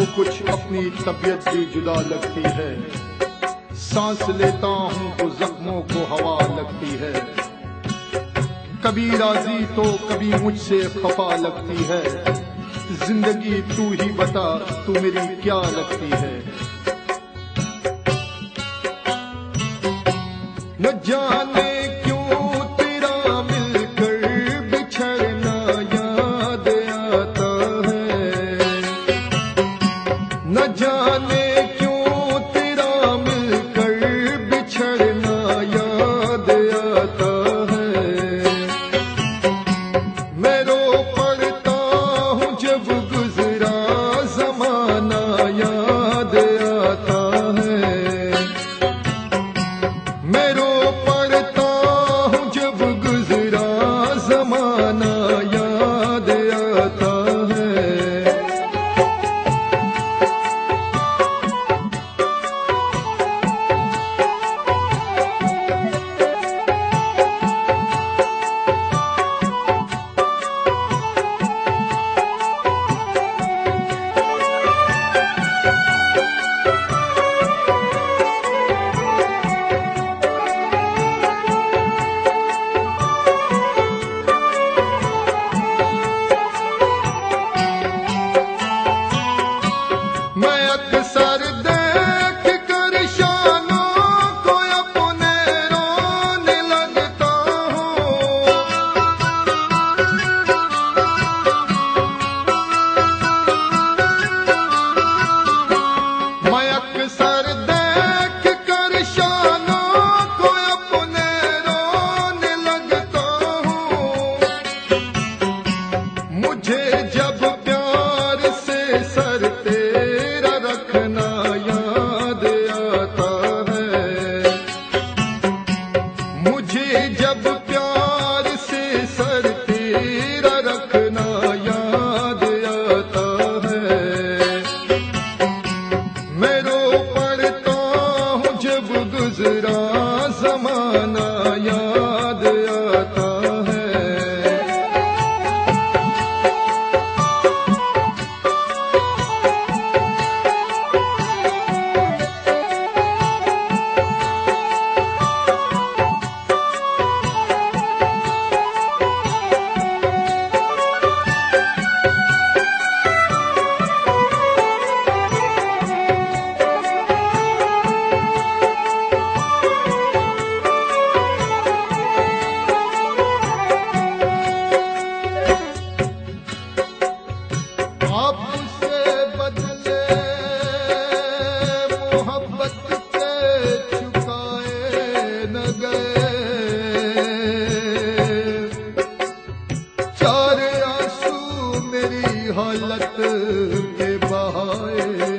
तो कुछ अपनी तबीयत भी जुदा लगती है। सांस लेता हूँ तो जख्मों को हवा लगती है। कभी राजी तो कभी मुझसे खफा लगती है। जिंदगी तू ही बता, तू मेरी क्या लगती है। न जाने क्यों तेरा मिलकर बिछड़ना याद आता है। न जाने क्यों तेरा मिलकर बिछड़ना याद आता है। मैं रो पड़ता हूँ जब गुजरा ज़माना याद आता है। मैं रो पड़ता हूँ जब गुजरा ज़माना याद आता है। मैं अक्सर देख कर शानों को अपने रोने लगता हूँ। मैं अक्सर देख कर शानों को अपने रोने लगता हूँ। मुझे जब प्यार से सर तेरा रखना याद आता है। मुझे जब प्यार से सर तेरा रखना याद आता है। मैं रो पड़ता हूँ जब गुजरा ज़माना याद आता है। आपसे बदले मोहब्बत के चुकाए न गए। चार आंसू मेरी हालत के बहाए